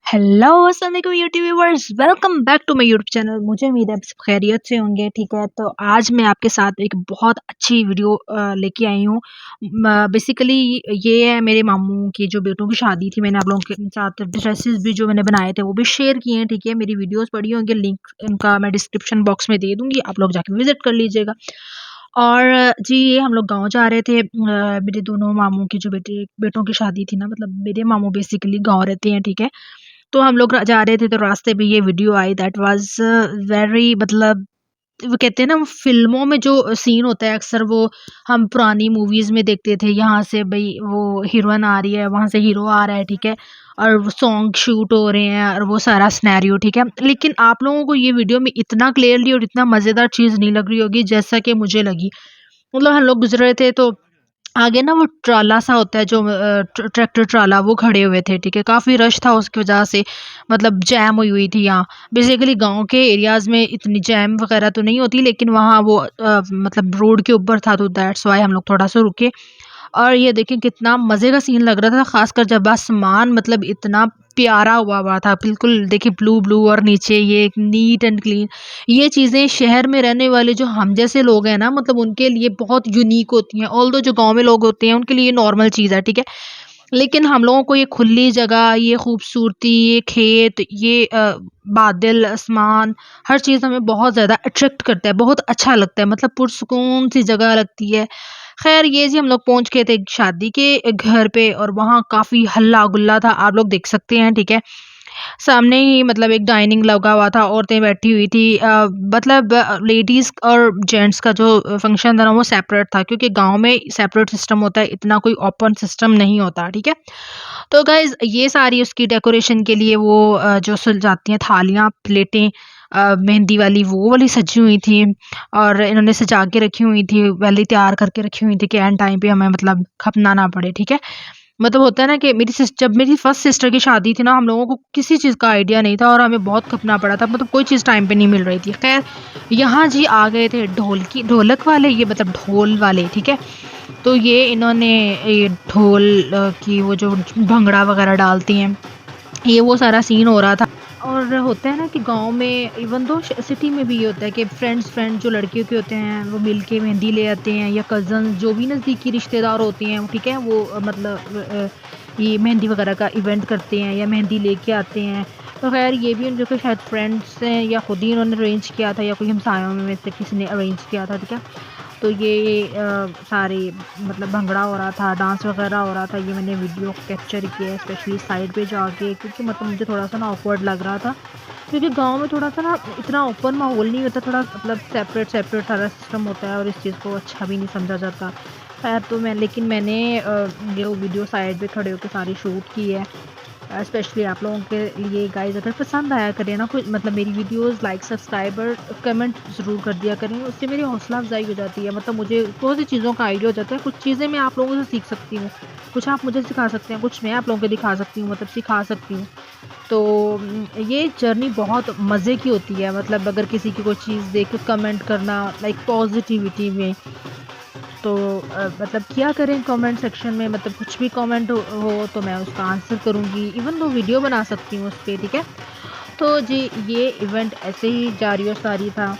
Hello अस्सलाम वालेकुम YouTube viewers, welcome back to my YouTube channel. मुझे उम्मीद है आप सब खैरियत से होंगे। ठीक है, तो आज मैं आपके साथ एक बहुत अच्छी वीडियो लेके आई हूँ। बेसिकली ये है मेरे मामू की जो बेटों की शादी थी। मैंने आप लोगों के साथ ड्रेसेस भी जो मैंने बनाए थे वो भी शेयर किए हैं। ठीक है, मेरी वीडियोस पड़ी होंगी, लिंक इनका मैं डिस्क्रिप्शन बॉक्स में दे दूँगी, आप लोग जाके विज़िट कर लीजिएगा। और जी, ये हम लोग गाँव जा रहे थे। मेरे दोनों मामू की जो बेटों की शादी थी ना, मतलब मेरे मामू बेसिकली गाँव रहते हैं। ठीक है, तो हम लोग जा रहे थे, तो रास्ते में ये video I. That was very, मतलब वो कहते हैं ना, वो फ़िल्मों में जो सीन होता है अक्सर, वो हम पुरानी मूवीज़ में देखते थे। यहाँ से भई वो हीरोइन आ रही है, वहाँ से हीरो आ रहा है, ठीक है? और वो सॉन्ग शूट हो रहे हैं और वो सारा सिनेरियो, ठीक है? लेकिन आप लोगों को ये वीडियो में इतना क्लियरली और इतना मज़ेदार चीज़ नहीं लग रही होगी जैसा कि मुझे लगी। मतलब हम लोग गुज़र रहे थे, तो आगे ना वो ट्राला सा होता है जो ट्रैक्टर ट्राला, वो खड़े हुए थे। ठीक है, काफ़ी रश था, उसकी वजह से मतलब जैम हुई हुई थी यहाँ। बेसिकली गांव के एरियाज़ में इतनी जैम वगैरह तो नहीं होती, लेकिन वहाँ वो मतलब रोड के ऊपर था, तो दैट्स वाई हम लोग थोड़ा सा रुके। और ये देखिए कितना मज़े का सीन लग रहा था, ख़ासकर जब आसमान मतलब इतना प्यारा हुआ हुआ था, बिल्कुल देखिए ब्लू ब्लू, और नीचे ये नीट एंड क्लीन। ये चीज़ें शहर में रहने वाले जो हम जैसे लोग हैं ना, मतलब उनके लिए बहुत यूनिक होती हैं। ऑल्दो जो गाँव में लोग होते हैं उनके लिए ये नॉर्मल चीज़ है, ठीक है? लेकिन हम लोगों को ये खुली जगह, ये खूबसूरती, ये खेत, ये बादल, आसमान, हर चीज़ हमें बहुत ज़्यादा अट्रैक्ट करता है, बहुत अच्छा लगता है, मतलब पुरसुकून सी जगह लगती है। ख़ैर ये जी, हम लोग पहुँच गए थे शादी के घर पे, और वहाँ काफ़ी हल्ला-गुल्ला था, आप लोग देख सकते हैं, ठीक है? सामने ही मतलब एक डाइनिंग लगा हुआ था, औरतें बैठी हुई थी। मतलब लेडीज़ और जेंट्स का जो फंक्शन था ना, वो सेपरेट था, क्योंकि गाँव में सेपरेट सिस्टम होता है, इतना कोई ओपन सिस्टम नहीं होता, ठीक है? तो गाइज़ ये सारी उसकी डेकोरेशन के लिए वो जो सजाती हैं थालियाँ, प्लेटें, मेहंदी वाली वो वाली सजी हुई थी, और इन्होंने सजा के रखी हुई थी, पहले ही तैयार करके रखी हुई थी कि एंड टाइम पे हमें मतलब खपना ना पड़े, ठीक है? मतलब होता है ना कि जब मेरी फर्स्ट सिस्टर की शादी थी ना, हम लोगों को किसी चीज़ का आइडिया नहीं था और हमें बहुत खपना पड़ा था, मतलब कोई चीज़ टाइम पे नहीं मिल रही थी। ख़ैर यहाँ जी आ गए थे ढोलक वाले, ये मतलब ढोल वाले, ठीक है? तो ये इन्होंने ये ढोल की वो जो भंगड़ा वग़ैरह डालती हैं, ये वो सारा सीन हो रहा था। और होता है ना कि गाँव में, इवन दो सिटी में भी ये होता है कि फ्रेंड जो लड़कियों के होते हैं वो मिल के मेहंदी ले आते हैं, या कज़न जो भी नज़दीकी रिश्तेदार होते हैं, ठीक है, वो मतलब ये मेहंदी वगैरह का इवेंट करते हैं या मेहंदी लेके आते हैं। तो खैर ये भी उनके कोई शायद फ्रेंड्स हैं, या खुद ही उन्होंने अरेंज किया था, या कोई हमसायों में से किसी ने अरेंज किया था, ठीक है। तो ये सारे मतलब भंगड़ा हो रहा था, डांस वगैरह हो रहा था, ये मैंने वीडियो कैप्चर किया है स्पेशली साइड पे जाके, क्योंकि मतलब मुझे थोड़ा सा ना ऑकवर्ड लग रहा था, क्योंकि गाँव में थोड़ा सा ना इतना ओपन माहौल नहीं होता, थोड़ा मतलब सेपरेट सारा सिस्टम होता है, और इस चीज़ को अच्छा भी नहीं समझा जाता। खैर तो मैंने ये वीडियो साइड पे खड़े होकर सारी शूट की है। स्पेशली आप लोगों के लिए गाइस, अगर पसंद आया करे ना कुछ, मतलब मेरी वीडियोस, लाइक, सब्सक्राइब और कमेंट ज़रूर कर दिया करें, उससे मेरी हौसला अफजाई हो जाती है। मतलब मुझे बहुत सी चीज़ों का आइडिया हो जाता है, कुछ चीज़ें मैं आप लोगों से सीख सकती हूँ, कुछ आप मुझे सिखा सकते हैं, कुछ मैं आप लोगों को दिखा सकती हूँ, मतलब सिखा सकती हूँ। तो ये जर्नी बहुत मज़े की होती है, मतलब अगर किसी की कोई चीज़ देख के कमेंट करना, लाइक पॉजिटिविटी में, तो मतलब किया करें कमेंट सेक्शन में, मतलब कुछ भी कमेंट हो तो मैं उसका आंसर करूँगी, इवन दो वीडियो बना सकती हूँ उस पे, ठीक है। तो जी, ये इवेंट ऐसे ही जारी और सारी था,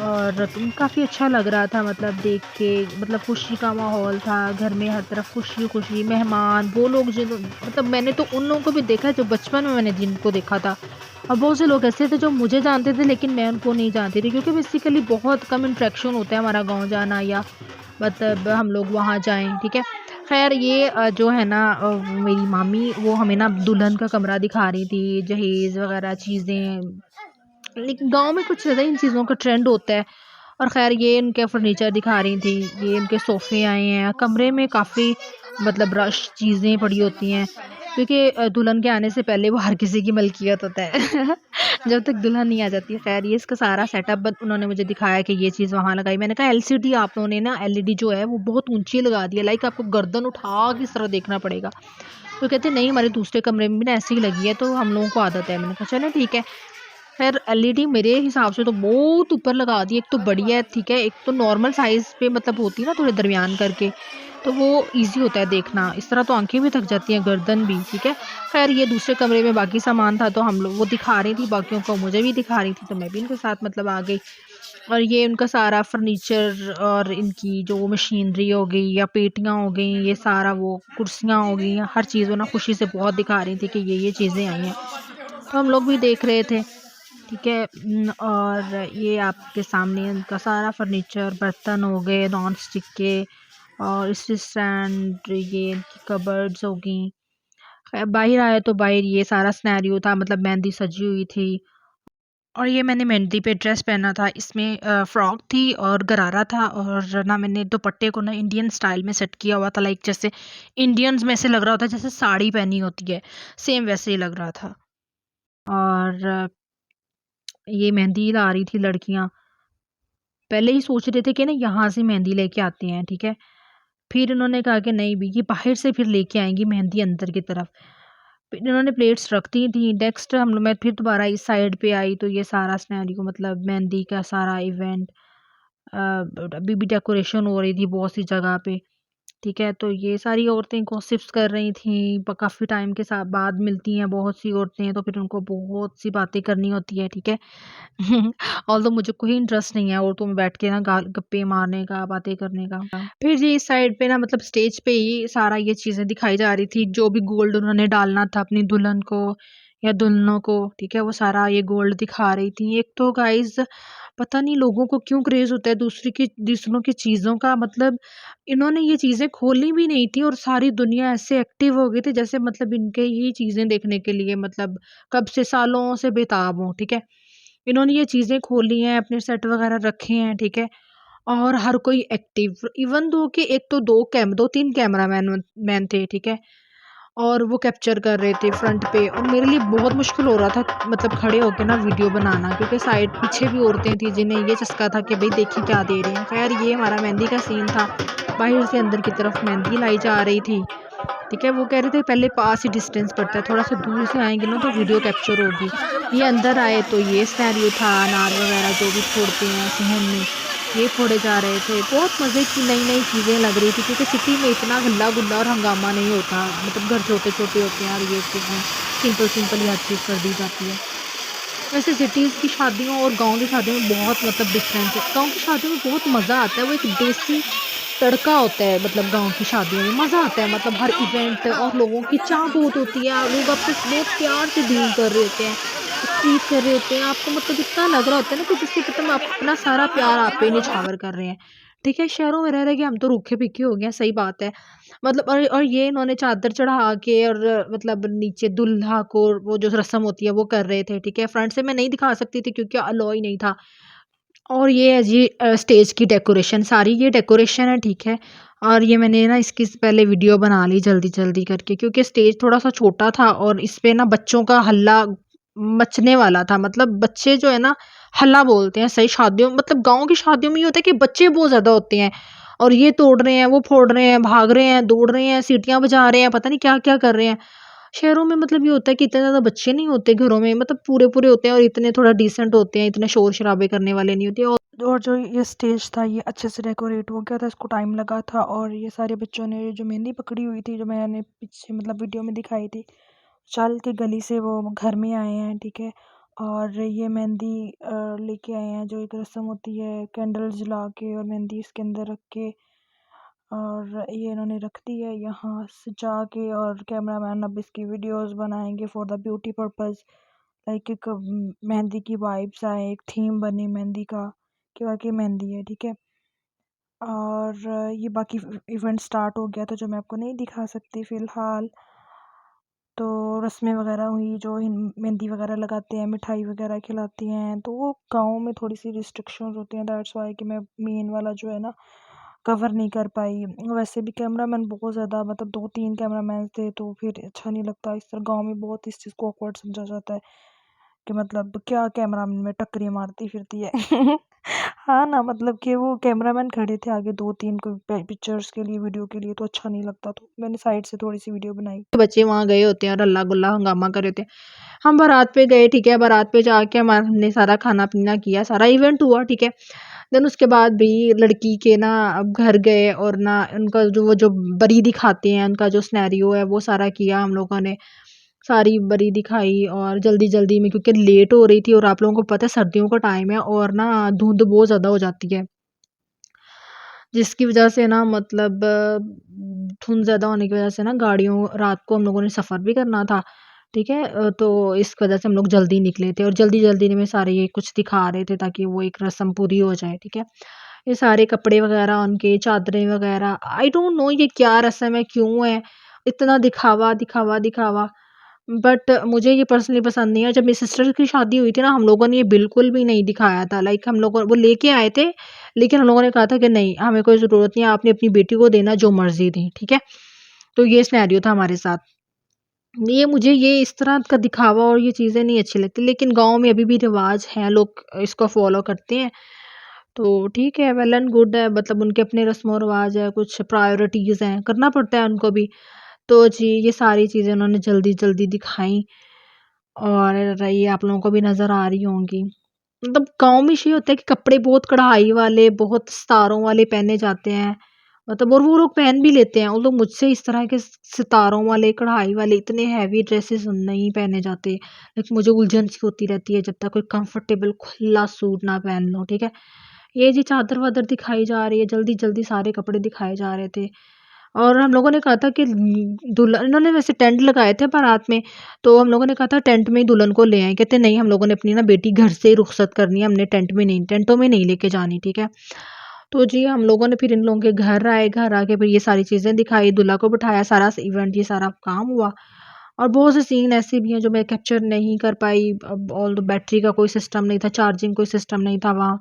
और काफ़ी अच्छा लग रहा था, मतलब देख के, मतलब खुशी का माहौल था, घर में हर तरफ खुशी खुशी, मेहमान, वो लोग जिन, मतलब मैंने तो उन लोगों को भी देखा है जो बचपन में मैंने जिनको देखा था, और बहुत से लोग ऐसे थे जो मुझे जानते थे लेकिन मैं उनको नहीं जानती थी, क्योंकि बेसिकली बहुत कम इंटरेक्शन होता है हमारा गाँव जाना, या मतलब हम लोग वहाँ जाएँ, ठीक है। ख़ैर ये जो है ना, मेरी मामी वो हमें ना दुल्हन का कमरा दिखा रही थी, जहेज़ वग़ैरह चीज़ें, लेकिन गाँव में कुछ ज़्यादा इन चीज़ों का ट्रेंड होता है। और ख़ैर ये इनके फर्नीचर दिखा रही थी, ये इनके सोफ़े आए हैं, कमरे में काफ़ी मतलब रश चीज़ें पड़ी होती हैं, क्योंकि दुल्हन के आने से पहले वो हर किसी की मलकियत होता है। जब तक दुल्हन नहीं आ जाती है। ख़ैर ये इसका सारा सेटअप उन्होंने मुझे दिखाया कि ये चीज़ वहाँ लगाई। मैंने कहा एलसीडी आप लोगों ने ना, एलईडी जो है वो बहुत ऊँची लगा दी है, लाइक आपको गर्दन उठा के इस तरह देखना पड़ेगा। तो कहते नहीं, हमारे दूसरे कमरे में भी ना ऐसे ही लगी है, तो हम लोगों को आदत है। मैंने कहा चलो ठीक है। ख़ैर एलईडी मेरे हिसाब से तो बहुत ऊपर लगा दी है, एक तो बढ़िया है, ठीक है, एक तो नॉर्मल साइज़ पे मतलब होती है ना, थोड़े दरमियान करके, तो वो ईज़ी होता है देखना। इस तरह तो आँखें भी थक जाती हैं, गर्दन भी, ठीक है। ख़ैर ये दूसरे कमरे में बाकी सामान था तो हम लोग वो दिखा रही थी बाकियों को, मुझे भी दिखा रही थी तो मैं भी इनके साथ मतलब आ गई। और ये उनका सारा फर्नीचर और इनकी जो मशीनरी हो गई या पेटियाँ हो गई, ये सारा वो कुर्सियाँ हो गई, हर चीज़ वो ना खुशी से बहुत दिखा रही थी कि ये चीज़ें आई हैं। तो हम लोग भी देख रहे थे, ठीक है। और ये आपके सामने उनका सारा फर्नीचर, बर्तन हो गए नॉन स्टिक के और स्टैंड, ये इनकी कबर्ड्स हो गई। बाहर आए तो बाहर ये सारा सिनेरियो था, मतलब मेहंदी सजी हुई थी। और ये मैंने मेहंदी पे ड्रेस पहना था, इसमें फ्रॉक थी और गरारा था, और ना मैंने दुपट्टे को ना इंडियन स्टाइल में सेट किया हुआ था, लाइक जैसे इंडियंस में ऐसे लग रहा होता है जैसे साड़ी पहनी होती है, सेम वैसे ही लग रहा था। और ये मेहंदी ला रही थी लड़कियां, पहले ही सोच रहे थे कि ना यहाँ से मेहंदी लेके आते हैं, ठीक है। फिर इन्होंने कहा कि नहीं भी, ये बाहर से फिर लेके आएंगी मेहंदी अंदर की तरफ। फिर इन्होंने प्लेट्स रख दी थी। नेक्स्ट हम लोग, मैं फिर दोबारा इस साइड पे आई तो ये सारा सिनेरियो, मतलब मेहंदी का सारा इवेंट, अभी भी डेकोरेशन हो रही थी बहुत सी जगह पे, ठीक है। तो ये सारी औरतें गॉसिप्स कर रही थी, काफ़ी टाइम के साथ बाद मिलती हैं बहुत सी औरतें, तो फिर उनको बहुत सी बातें करनी होती है, ठीक है। ऑल्दो मुझे कोई इंटरेस्ट नहीं है औरतों में बैठ के ना गप्पे मारने का, बातें करने का। फिर जी इस साइड पे ना, मतलब स्टेज पे ही सारा ये चीज़ें दिखाई जा रही थी, जो भी गोल्ड उन्होंने डालना था अपनी दुल्हन को या दुल्हनों को, ठीक है, वो सारा ये गोल्ड दिखा रही थी। एक तो गाइज़ पता नहीं लोगों को क्यों क्रेज़ होता है दूसरों की चीज़ों का, मतलब इन्होंने ये चीज़ें खोली भी नहीं थी और सारी दुनिया ऐसे एक्टिव हो गई थी जैसे मतलब इनके ही चीज़ें देखने के लिए मतलब कब से सालों से बेताब हों, ठीक है। इन्होंने ये चीज़ें खोली हैं, अपने सेट वगैरह रखे हैं, ठीक है। और हर कोई एक्टिव, इवन दो कि एक तो 2-3 कैमरामैन मैन थे, ठीक है। और वो कैप्चर कर रहे थे फ्रंट पे, और मेरे लिए बहुत मुश्किल हो रहा था मतलब खड़े होके ना वीडियो बनाना, क्योंकि साइड पीछे भी औरतें थी जिन्हें ये चस्का था कि भाई देखिए क्या दे रही हैं। खैर ये हमारा मेहंदी का सीन था, बाहर से अंदर की तरफ मेहंदी लाई जा रही थी, ठीक है। वो कह रहे थे पहले पास ही डिस्टेंस पड़ता है, थोड़ा सा दूर से आएंगे ना तो वीडियो कैप्चर होगी। ये अंदर आए तो ये सिनेरियो था, अनार वगैरह जो भी फोड़ते हैं सहन में, ये फोड़े जा रहे थे। बहुत मज़े की नई नई चीज़ें लग रही थी, क्योंकि सिटी में इतना हल्ला गुल्ला और हंगामा नहीं होता, मतलब घर छोटे छोटे होते हैं और ये चीज़ें सिंपल सिंपल ही हर चीज़ कर दी जाती है। वैसे सिटीज़ की शादियों और गाँव की शादियों में बहुत मतलब डिफरेंस है। गाँव की शादियों में बहुत मज़ा आता है, वो एक देसी तड़का होता है, मतलब गाँव की शादियों में मज़ा आता है, मतलब हर इवेंट, और लोगों की चाह बहुत होती है, लोग आपसे बहुत प्यार से डील कर रहे होते हैं, ट्रीट कर रहे होते हैं आपको, मतलब इतना लग रहा होता है ना कि जैसे एकदम आप अपना सारा प्यार आप पे निछावर कर रहे हैं, ठीक है। शहरों में रह के हम तो रूखे पीके हो गए हैं, सही बात है। मतलब और ये इन्होंने चादर चढ़ा के और मतलब नीचे दूल्हा को वो जो रस्म होती है वो कर रहे थे, ठीक है। फ्रंट से मैं नहीं दिखा सकती थी क्योंकि अलाउ ही नहीं था। और ये है जी स्टेज की डेकोरेशन, सारी ये डेकोरेशन है, ठीक है। और ये मैंने ना इसकी पहले वीडियो बना ली जल्दी-जल्दी करके, क्योंकि स्टेज थोड़ा-सा छोटा था और इस पे ना बच्चों का हल्ला मचने वाला था। मतलब बच्चे जो है ना हल्ला बोलते हैं सही शादियों, मतलब गाँव की शादियों में ये होता है कि बच्चे बहुत ज़्यादा होते हैं और ये तोड़ रहे हैं, वो फोड़ रहे हैं, भाग रहे हैं, दौड़ रहे हैं, सीटियाँ बजा रहे हैं, पता नहीं क्या-क्या कर रहे हैं। शहरों में मतलब ये होता है कि इतने ज़्यादा बच्चे नहीं होते घरों में, मतलब पूरे-पूरे होते हैं और इतने थोड़ा डिसेंट होते हैं, इतने शोर-शराबे करने वाले नहीं होते। और जो ये स्टेज था ये अच्छे से डेकोरेट हो गया था, इसको टाइम लगा था। और ये सारे बच्चों ने जो मेहंदी पकड़ी हुई थी, जो मैंने पीछे मतलब वीडियो में दिखाई थी, चल के गली से वो घर में आए हैं, ठीक है। और ये मेहंदी लेके आए हैं, जो एक रस्म होती है कैंडल जला के और मेहंदी इसके अंदर रख के, और ये इन्होंने रख दी है यहाँ सजा के। और कैमरामैन अब इसकी वीडियोस बनाएंगे for the beauty purpose, like एक मेहंदी की वाइब्स आए, एक थीम बने मेहंदी का कि वाकई मेहंदी है, ठीक है। और ये बाकी इवेंट स्टार्ट हो गया था जो मैं आपको नहीं दिखा सकती फ़िलहाल। तो रस्में वगैरह हुई, जो मेहंदी वगैरह लगाते हैं, मिठाई वगैरह खिलाती हैं, तो वो गाँव में थोड़ी सी रिस्ट्रिक्शंस होती हैं, दैट्स वाई कि मैं मेन वाला जो है ना कवर नहीं कर पाई। वैसे भी कैमरामैन बहुत ज़्यादा, मतलब 2-3 कैमरामैन थे तो फिर अच्छा नहीं लगता। इस तरह गाँव में बहुत इस चीज़ को ऑकवर्ड समझा जाता है कि मतलब क्या कैमरामैन में टक्करें मारती फिरती है। हाँ ना, मतलब कि वो कैमरामैन खड़े थे आगे 2-3 कोई पिक्चर्स के लिए, वीडियो के लिए, तो अच्छा नहीं लगता, तो मैंने साइड से थोड़ी सी वीडियो बनाई। बच्चे वहाँ गए होते हैं और हल्ला गुल्ला हंगामा कर रहे थे। हम बारात पे गए, ठीक है। बारात पे जाके हमने सारा खाना पीना किया, सारा इवेंट हुआ, ठीक है। देन उसके बाद भी लड़की के ना अब घर गए और ना उनका जो वो जो बरी दिखाते हैं, उनका जो सिनेरियो है वो सारा किया हम लोगों ने। सारी बरी दिखाई और जल्दी-जल्दी में, क्योंकि लेट हो रही थी और आप लोगों को पता है सर्दियों का टाइम है और ना धुंध बहुत ज़्यादा हो जाती है। जिसकी वज़ह से ना मतलब धुंध ज़्यादा होने की वज़ह से ना गाड़ियों रात को हम लोगों ने सफ़र भी करना था, ठीक है? तो इस वज़ह से हम लोग जल्दी निकले थे और जल्दी-जल्दी में सारे ये कुछ दिखा रहे थे ताकि वो एक रस्म पूरी हो जाए, ठीक है? ये सारे कपड़े वग़ैरह उनके, चादरें वग़ैरह, आई डोंट नो ये क्या रस्म है, क्यों है? इतना दिखावा, दिखावा, दिखावा। बट मुझे ये पर्सनली पसंद नहीं है। जब मेरी सिस्टर की शादी हुई थी ना, हम लोगों ने ये बिल्कुल भी नहीं दिखाया था। लाइक हम लोगों वो लेके आए थे, लेकिन हम लोगों ने कहा था कि नहीं, हमें कोई ज़रूरत नहीं है, आपने अपनी बेटी को देना जो मर्ज़ी दें, ठीक है? तो ये सिनेरियो था हमारे साथ। मुझे इस तरह का दिखावा और ये चीज़ें नहीं अच्छी लगती, लेकिन गाँव में अभी भी रिवाज हैं, लोग इसको फ़ॉलो करते हैं। तो ठीक है, वेल एंड गुड है, मतलब उनके अपने रस्म-ओ-रिवाज है, कुछ प्रायोरिटीज़ हैं, करना पड़ता है उनको भी। तो जी, ये सारी चीज़ें उन्होंने जल्दी-जल्दी दिखाई और ये आप लोगों को भी नज़र आ रही होंगी। मतलब गाँव में ये होता है कि कपड़े बहुत कढ़ाई वाले, बहुत सितारों वाले पहने जाते हैं। मतलब और वो लोग पहन भी लेते हैं। वो लोग मुझसे इस तरह के सितारों वाले, कढ़ाई वाले इतने हेवी ड्रेसेस नहीं पहने जाते। लेकिन मुझे उलझन सी होती रहती है जब तक कोई कंफर्टेबल खुला सूट ना पहन लो, ठीक है? ये जी चादर-वादर दिखाई जा रही है, जल्दी-जल्दी सारे कपड़े दिखाए जा रहे थे। और हम लोगों ने कहा था कि दुल्हन, इन्होंने वैसे टेंट लगाए थे बारात में, तो हम लोगों ने कहा था टेंट में ही दुल्हन को ले आएँ। कहते नहीं, हम लोगों ने अपनी ना बेटी घर से ही रुखसत करनी है, हमने टेंटों में नहीं लेके जानी, ठीक है? तो जी हम लोगों ने फिर इन लोगों के घर आए, घर आके फिर ये सारी चीज़ें दिखाई, दूल्हा को बिठाया, सारा इवेंट ये सारा काम हुआ। और बहुत से सीन ऐसे भी हैं जो मैं कैप्चर नहीं कर पाई। अब ऑल द बैटरी का कोई सिस्टम नहीं था, चार्जिंग कोई सिस्टम नहीं था वहाँ,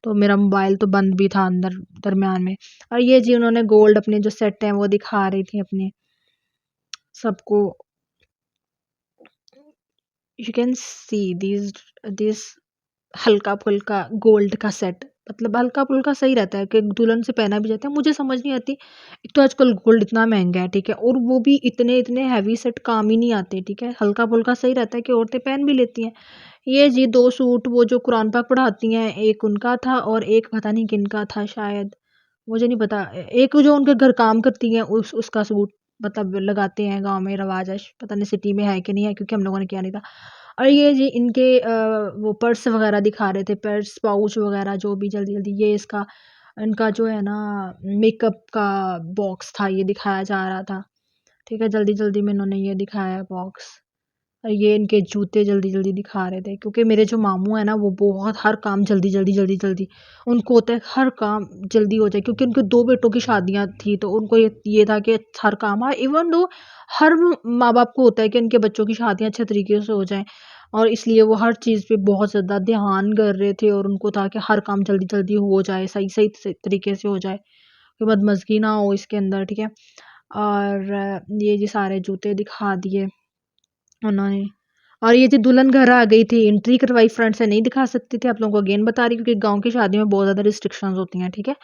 तो मेरा मोबाइल तो बंद भी था अंदर दरमियान में। और ये जी उन्होंने गोल्ड अपने जो सेट हैं वो दिखा रही थी अपने सबको। यू कैन सी दिस हल्का-फुल्का गोल्ड का सेट, मतलब हल्का-फुल्का सही रहता है कि दुल्हन से पहना भी जाता है। मुझे समझ नहीं आती, एक तो आजकल गोल्ड इतना महँगा है, ठीक है? और वो भी इतने-इतने हेवी सेट काम ही नहीं आते, ठीक है? हल्का-फुल्का सही रहता है कि औरतें पहन भी लेती हैं। ये जी 2 सूट वो जो कुरान पाक पढ़ाती हैं, एक उनका था और एक पता नहीं किनका था शायद, मुझे नहीं पता। एक जो उनके घर काम करती हैं उसका सूट, मतलब लगाते हैं गाँव में, रिवाज है। पता नहीं सिटी में है कि नहीं है, क्योंकि हम लोगों ने किया नहीं था। और ये जी इनके वो पर्स वग़ैरह दिखा रहे थे, पर्स, पाउच वग़ैरह जो भी जल्दी-जल्दी, ये इसका इनका जो है ना मेकअप का बॉक्स था, ये दिखाया जा रहा था। ठीक है, जल्दी-जल्दी में इन्होंने ये दिखाया बॉक्स। और ये इनके जूते जल्दी-जल्दी दिखा रहे थे, क्योंकि मेरे जो मामू हैं ना, वो बहुत हर काम जल्दी-जल्दी, जल्दी-जल्दी, उनको होता है हर काम जल्दी हो जाए, क्योंकि उनके 2 बेटों की शादियाँ थी, तो उनको ये था कि हर काम, हाँ, इवन दो हर माँ-बाप को होता है कि उनके बच्चों की शादियाँ अच्छे तरीके से हो जाएँ, और इसलिए वो हर चीज़ पे बहुत ज़्यादा ध्यान कर रहे थे और उनको था कि हर काम जल्दी-जल्दी हो जाए, सही-सही तरीके से हो जाए, कोई बदमज़गी ना हो इसके अंदर, ठीक है? और ये जी सारे जूते दिखा दिए उन्होंने। और ये जो दुल्हन घर आ गई थी, एंट्री करवाई, फ्रंट से नहीं दिखा सकते थे, आप लोगों को अगेन बता रही हूँ, क्योंकि गाँव की शादी में बहुत ज़्यादा रिस्ट्रिक्शंस होती हैं, ठीक है?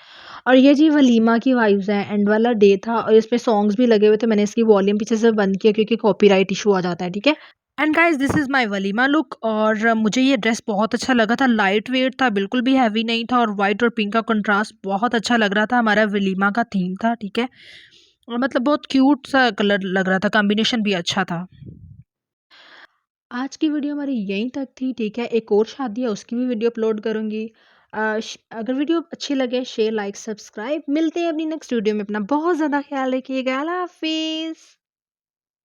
और ये जी वलीमा की वाइब्स हैं, एंड वाला डे था और इसमें सॉन्ग्स भी लगे हुए थे, मैंने इसकी वॉल्यूम पीछे से बंद किया क्योंकि कॉपीराइट इशू आ जाता है, ठीक है? And guys, this is my walima look, और मुझे ये ड्रेस बहुत अच्छा लगा था, लाइट वेट था, बिल्कुल भी हैवी नहीं था, और व्हाइट और पिंक का कंट्रास्ट बहुत अच्छा लग रहा था, हमारा वलीमा का थीम था, ठीक है? और मतलब बहुत क्यूट सा कलर लग रहा था, कॉम्बिनेशन भी अच्छा था। आज की वीडियो हमारी यहीं तक थी, ठीक है? एक और शादी है, उसकी भी वीडियो अपलोड करूँगी। अगर वीडियो अच्छी लगे, शेयर, लाइक, सब्सक्राइब। मिलते हैं अपनी नेक्स्ट वीडियो में। अपना बहुत ज़्यादा ख्याल रखिएगा। अल्लाह हाफ़िज़।